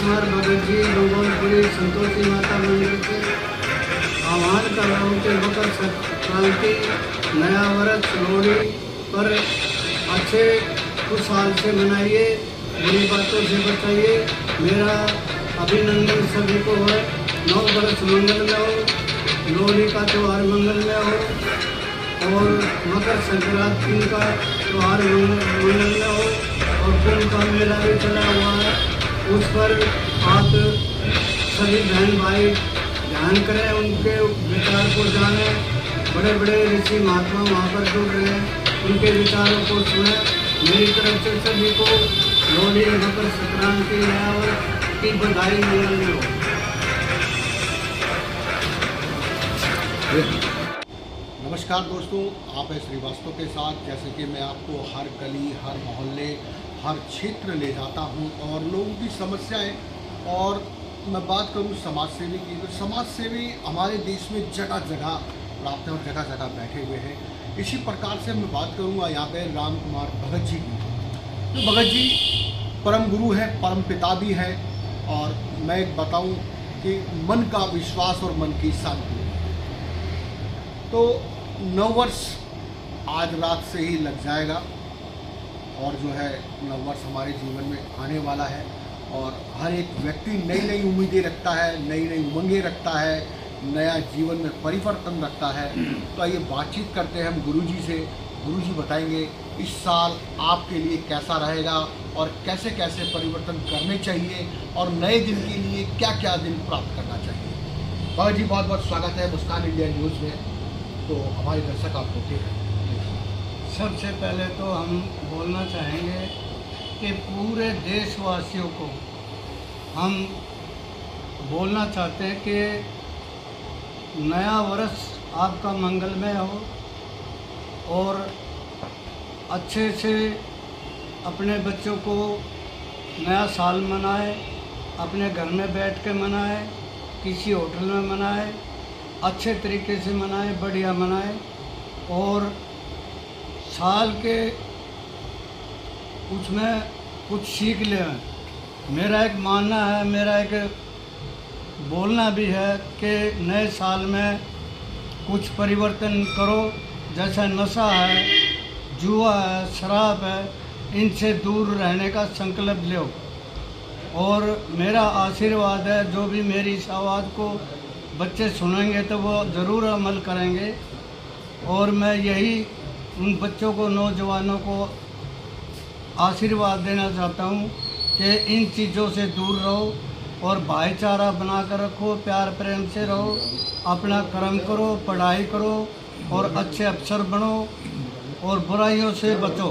कुमार भगत जी लोगोंपुरी संतोषी माता मंदिर से आह्वान कर रहा हूँ कि मकर संक्रांति नया वर्ष लोहड़ी पर अच्छे खुशहाल से मनाइए, बुरी बातों से बचाइए। मेरा अभिनंदन सभी को है। नव वर्ष मंगल में हो, लोहड़ी का त्यौहार मंगल में हो और मकर संक्रांति का त्यौहार मंगल में हो और कुंभ का मेला भी चला हुआ है, उस पर आप सभी बहन भाई ध्यान करें, उनके विचार को जानें। बड़े बड़े ऋषि महात्मा वहाँ पर जुड़ रहे हैं, उनके विचारों को सुने। मेरी तरफ से सभी को लोहड़ी मकर संक्रांति नया वर्ष की बधाई मंगल में हो। नमस्कार दोस्तों, आप हैं श्रीवास्तव के साथ। जैसे कि मैं आपको हर गली, हर मोहल्ले, हर क्षेत्र ले जाता हूं और लोगों की समस्याएं, और मैं बात करूं समाज सेवी की, तो समाज सेवी हमारे देश में जगह जगह प्राप्त हैं और जगह जगह बैठे हुए हैं। इसी प्रकार से मैं बात करूंगा यहाँ पे राम कुमार भगत जी की। तो भगत जी परम गुरु हैं, परम पिता भी हैं, और मैं एक बताऊँ कि मन का विश्वास और मन की शांति। तो नववर्ष आज रात से ही लग जाएगा और जो है नववर्ष हमारे जीवन में आने वाला है, और हर एक व्यक्ति नई नई उम्मीदें रखता है, नई नई उमंगें रखता है, नया जीवन में परिवर्तन रखता है। तो आइए बातचीत करते हैं हम गुरुजी से। गुरुजी बताएंगे इस साल आपके लिए कैसा रहेगा और कैसे कैसे परिवर्तन करने चाहिए और नए दिन के लिए क्या क्या दिन प्राप्त करना चाहिए। भगत जी बहुत बहुत स्वागत है मुस्कान इंडिया न्यूज़ में। तो हमारे दर्शक आपको ठीक है। सबसे पहले तो हम बोलना चाहेंगे कि पूरे देशवासियों को हम बोलना चाहते हैं कि नया वर्ष आपका मंगलमय हो और अच्छे से अपने बच्चों को नया साल मनाएं, अपने घर में बैठ के मनाएं, किसी होटल में मनाएं, अच्छे तरीके से मनाएं, बढ़िया मनाएं और साल के उसमें कुछ सीख लें। मेरा एक मानना है, मेरा एक बोलना भी है कि नए साल में कुछ परिवर्तन करो। जैसा नशा है, जुआ है, शराब है, इनसे दूर रहने का संकल्प लो। और मेरा आशीर्वाद है, जो भी मेरी इस आवाज़ को बच्चे सुनेंगे तो वो ज़रूर अमल करेंगे। और मैं यही उन बच्चों को, नौजवानों को आशीर्वाद देना चाहता हूँ कि इन चीज़ों से दूर रहो और भाईचारा बना कर रखो, प्यार प्रेम से रहो, अपना कर्म करो, पढ़ाई करो और अच्छे अफसर बनो और बुराइयों से बचो।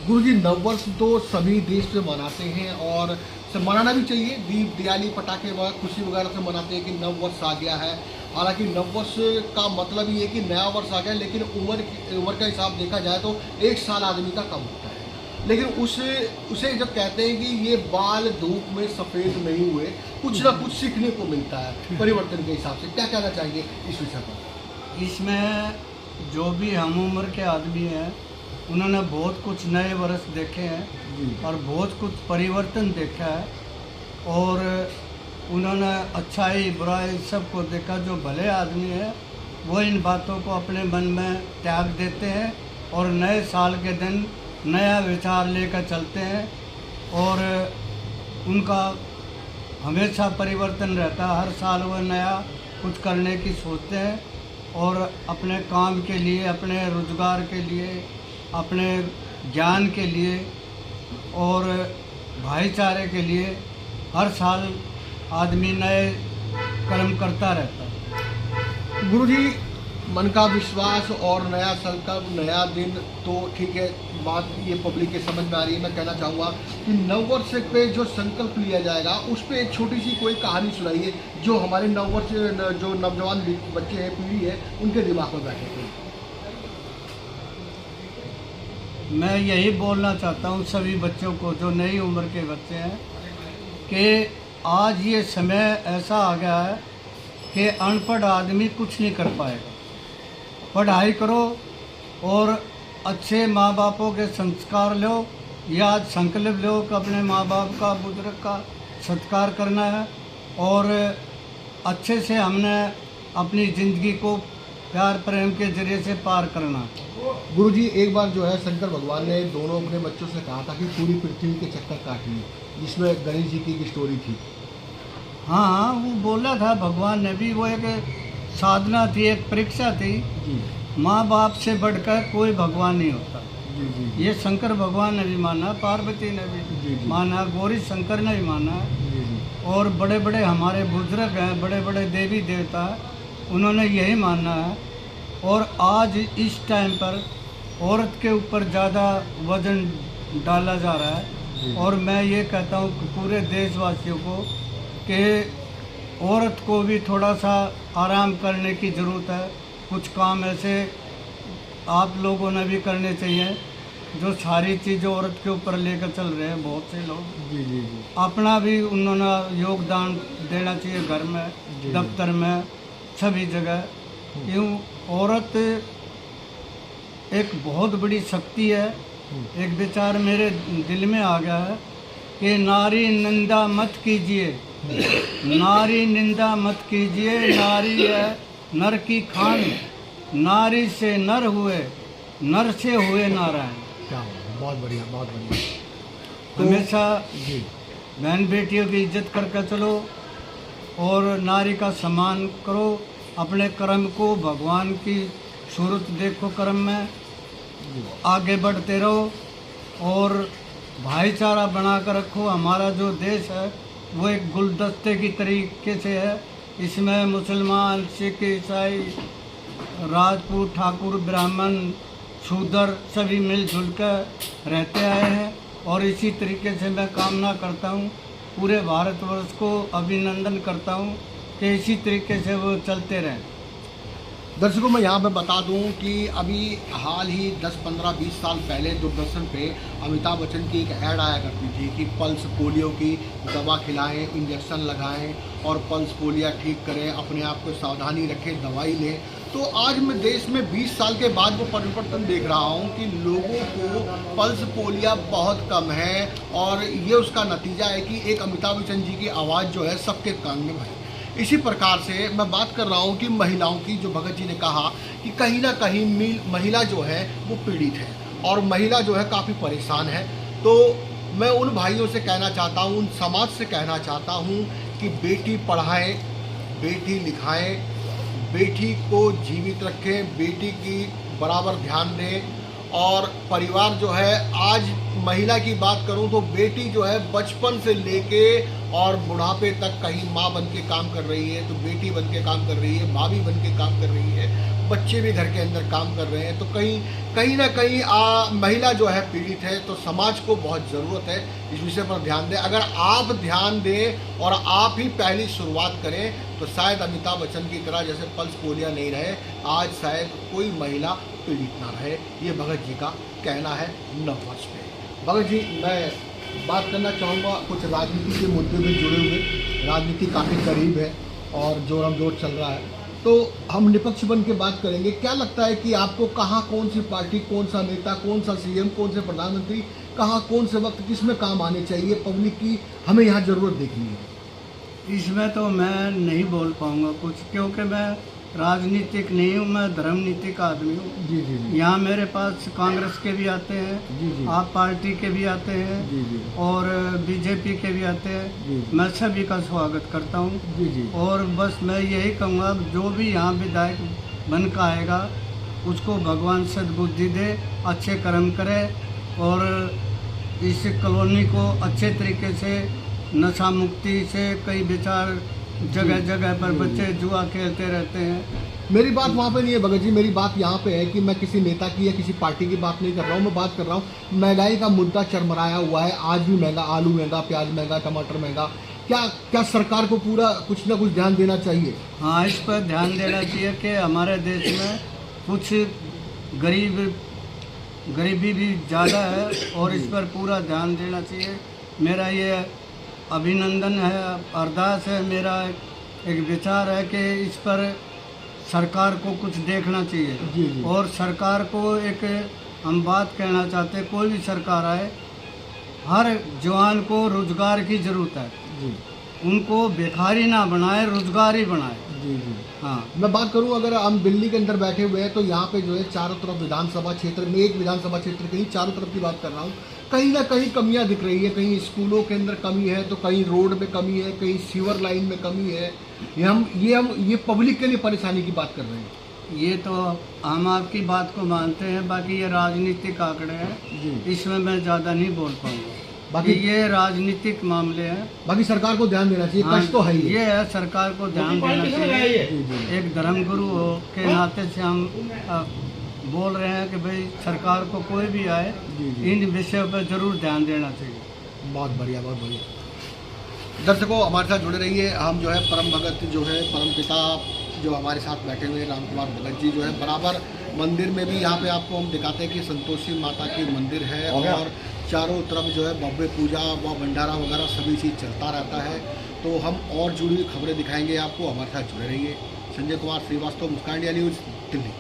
गुरुजी नववर्ष तो सभी देश में मनाते हैं और मनाना भी चाहिए। दीप, दिवाली, पटाखे वगैरह खुशी वगैरह से मनाते हैं कि नववर्ष आ गया है। हालांकि नववर्ष का मतलब ये है कि नया वर्ष आ गया, लेकिन उम्र का हिसाब देखा जाए तो एक साल आदमी का कम होता है। लेकिन उसे जब कहते हैं कि ये बाल धूप में सफ़ेद नहीं हुए, कुछ ना कुछ सीखने को मिलता है परिवर्तन के हिसाब से। क्या कहना चाहिए इस विषय पर? इसमें जो भी हम उम्र के आदमी हैं, उन्होंने बहुत कुछ नए वर्ष देखे हैं और बहुत कुछ परिवर्तन देखा है और उन्होंने अच्छाई बुराई सबको देखा। जो भले आदमी है वो इन बातों को अपने मन में त्याग देते हैं और नए साल के दिन नया विचार लेकर चलते हैं और उनका हमेशा परिवर्तन रहता है। हर साल वो नया कुछ करने की सोचते हैं और अपने काम के लिए, अपने रोजगार के लिए, अपने ज्ञान के लिए और भाईचारे के लिए हर साल आदमी नए कर्म करता रहता है। गुरुजी मन का विश्वास और नया संकल्प, नया दिन तो ठीक है, बात ये पब्लिक के समझ में आ रही है। मैं कहना चाहूँगा कि नववर्ष पे जो संकल्प लिया जाएगा उस पर एक छोटी सी कोई कहानी सुनाइए जो हमारे नववर्ष जो नौजवान बच्चे हैं, पीढ़ी है, उनके दिमाग में बैठे थे। मैं यही बोलना चाहता हूँ सभी बच्चों को, जो नई उम्र के बच्चे हैं, कि आज ये समय ऐसा आ गया है कि अनपढ़ आदमी कुछ नहीं कर पाएगा। पढ़ाई करो और अच्छे माँ बापों के संस्कार लो। या संकल्प लो कि अपने माँ बाप का, बुजुर्ग का सत्कार करना है और अच्छे से हमने अपनी ज़िंदगी को प्यार प्रेम के जरिए से पार करना। गुरुजी, एक बार जो है शंकर भगवान ने दोनों अपने बच्चों से कहा था कि पूरी पृथ्वी के चक्कर काटिए, जिसमें गणेश जी की एक स्टोरी थी। हाँ, वो बोला था भगवान ने भी, वो एक साधना थी, एक परीक्षा थी। जी माँ बाप से बढ़कर कोई भगवान नहीं होता। जी जी ये शंकर भगवान ने भी माना, पार्वती ने जी, भी जी। माना, गौरी शंकर ने भी माना, जी जी और बड़े बड़े हमारे बुजुर्ग हैं, बड़े बड़े देवी देवता, उन्होंने यही माना है। और आज इस टाइम पर औरत के ऊपर ज़्यादा वजन डाला जा रहा जी। है, और मैं ये कहता हूँ कि पूरे देशवासियों को कि औरत को भी थोड़ा सा आराम करने की ज़रूरत है। कुछ काम ऐसे आप लोगों ने भी करने चाहिए, जो सारी चीज़ें औरत के ऊपर लेकर चल रहे हैं बहुत से लोग। जी जी जी अपना भी उन्होंने योगदान देना चाहिए, घर में, जी। दफ्तर में, सभी जगह। क्यों, औरत एक बहुत बड़ी शक्ति है। एक विचार मेरे दिल में आ गया है कि नारी निंदा मत कीजिए, नारी निंदा मत कीजिए, नारी है नर की खान, नारी से नर हुए, नर से हुए नारायण। क्या हुआ? बहुत बढ़िया, बहुत बढ़िया। हमेशा जी बहन बेटियों की इज्जत करके चलो और नारी का सम्मान करो। अपने कर्म को भगवान की सूरत देखो कर्म में, जी आगे बढ़ते रहो और भाईचारा बना कर रखो। हमारा जो देश है वो एक गुलदस्ते की तरीके से है। इसमें मुसलमान, सिख, ईसाई, राजपूत, ठाकुर, ब्राह्मण, शूद्र सभी मिलजुल कर रहते आए हैं। और इसी तरीके से मैं कामना करता हूँ, पूरे भारतवर्ष को अभिनंदन करता हूँ कि इसी तरीके से वो चलते रहें। दर्शकों, मैं यहाँ पे बता दूं कि अभी हाल ही 10, 15, 20 साल पहले दूरदर्शन पे अमिताभ बच्चन की एक ऐड आया करती थी कि पल्स पोलियो की दवा खिलाएं, इंजेक्शन लगाएं और पल्स पोलियो ठीक करें, अपने आप को सावधानी रखें, दवाई लें। तो आज मैं देश में 20 साल के बाद वो परिवर्तन देख रहा हूँ कि लोगों को पल्स पोलियो बहुत कम है, और ये उसका नतीजा है कि एक अमिताभ बच्चन जी की आवाज़ जो है सबके कान में भरी। इसी प्रकार से मैं बात कर रहा हूँ कि महिलाओं की, जो भगत जी ने कहा कि कहीं ना कहीं महिला जो है वो पीड़ित है और महिला जो है काफ़ी परेशान है। तो मैं उन भाइयों से कहना चाहता हूँ, उन समाज से कहना चाहता हूँ कि बेटी पढ़ाएं, बेटी लिखाएं, बेटी को जीवित रखें, बेटी की बराबर ध्यान दें। और परिवार जो है, आज महिला की बात करूं तो बेटी जो है बचपन से लेके और बुढ़ापे तक कहीं माँ बन के काम कर रही है, तो बेटी बन के काम कर रही है, भाभी बन के काम कर रही है, बच्चे भी घर के अंदर काम कर रहे हैं। तो कहीं ना कहीं महिला जो है पीड़ित है। तो समाज को बहुत ज़रूरत है इस विषय पर ध्यान दें। अगर आप ध्यान दें और आप ही पहली शुरुआत करें तो शायद अमिताभ बच्चन की तरह जैसे पल्स पोलियो नहीं रहे, आज शायद कोई महिला पीड़ित ना रहे। ये भगत जी का कहना है नववर्ष पे। भगत जी, मैं बात करना चाहूँगा कुछ राजनीति के मुद्दे में जुड़े हुए। राजनीति काफ़ी करीब है और जोरम जोर चल रहा है, तो हम निपक्ष बन के बात करेंगे। क्या लगता है कि आपको कहाँ कौन सी पार्टी, कौन सा नेता, कौन सा सीएम, कौन से प्रधानमंत्री, कहाँ कौन से वक्त किस में काम आने चाहिए? पब्लिक की हमें यहाँ ज़रूरत देखनी है। इसमें तो मैं नहीं बोल पाऊँगा कुछ, क्योंकि मैं राजनीतिक नहीं हूँ, मैं धर्मनीतिक आदमी हूँ। जी जी जी यहाँ मेरे पास कांग्रेस के भी आते हैं, जी जी आप पार्टी के भी आते हैं, जी जी और बीजेपी के भी आते हैं। जी मैं सभी का स्वागत करता हूँ। जी जी और बस मैं यही कहूँगा, जो भी यहाँ विधायक बन का आएगा उसको भगवान सद्बुद्धि दे, अच्छे कर्म करे और इस कॉलोनी को अच्छे तरीके से नशा मुक्ति से, कई विचार जगह जगह पर बच्चे जुआ खेलते रहते हैं। मेरी बात वहाँ पे नहीं है भगत जी, मेरी बात यहाँ पे है कि मैं किसी नेता की या किसी पार्टी की बात नहीं कर रहा हूँ। मैं बात कर रहा हूँ महंगाई का मुद्दा चरमराया हुआ है, आज भी महंगा, आलू महंगा, प्याज महंगा, टमाटर महंगा। क्या सरकार को पूरा कुछ ना कुछ ध्यान देना चाहिए? हाँ, इस पर ध्यान देना चाहिए कि हमारे देश में कुछ गरीबी भी ज़्यादा है और इस पर पूरा ध्यान देना चाहिए। मेरा ये अभिनंदन है, अरदास है, मेरा एक विचार है कि इस पर सरकार को कुछ देखना चाहिए। जी जी और सरकार को एक हम बात कहना चाहते हैं, कोई भी सरकार आए, हर जवान को रोजगार की ज़रूरत है। जी उनको भिखारी ना बनाए, रोजगारी बनाए। जी जी। हाँ, मैं बात करूं, अगर हम दिल्ली के अंदर बैठे हुए हैं तो यहाँ पे जो है चारों तरफ विधानसभा क्षेत्र में, एक विधानसभा क्षेत्र के ही चारों तरफ की बात कर रहा हूँ, कहीं ना कहीं कमियां दिख रही है। कहीं स्कूलों के अंदर कमी है, तो कहीं रोड में कमी है, कहीं सीवर लाइन में कमी है। ये पब्लिक के लिए परेशानी की बात कर रहे हैं। ये तो हम आपकी बात को मानते हैं, बाकी ये राजनीतिक आंकड़े हैं, जी। इसमें मैं ज़्यादा नहीं बोल पाऊँगा। बाकी ये राजनीतिक मामले हैं। बाकी सरकार को ध्यान देना चाहिए, हाँ, कष्ट तो है ही है। ये है, सरकार को ध्यान देना चाहिए। जी जी एक धर्मगुरु हो के नाते से हम बोल रहे हैं कि भाई सरकार को कोई भी आए, जी जी। इन विषयों पर जरूर ध्यान देना चाहिए। बहुत बढ़िया, बहुत बढ़िया। दर्शकों, हमारे साथ जुड़े रहिए। हम जो है परम भगत जो है परम पिता जो हमारे साथ बैठे हुए राम कुमार भगत जी जो है, बराबर मंदिर में भी यहाँ पे आपको हम दिखाते हैं कि संतोषी माता की मंदिर है और चारों तरफ जो है भव्य पूजा व भंडारा वगैरह सभी चीज़ चलता रहता है। तो हम और जुड़ी हुई खबरें दिखाएंगे आपको, हमारे साथ जुड़े रहिए। संजय कुमार श्रीवास्तव, मुस्कान इंडिया न्यूज़, दिल्ली।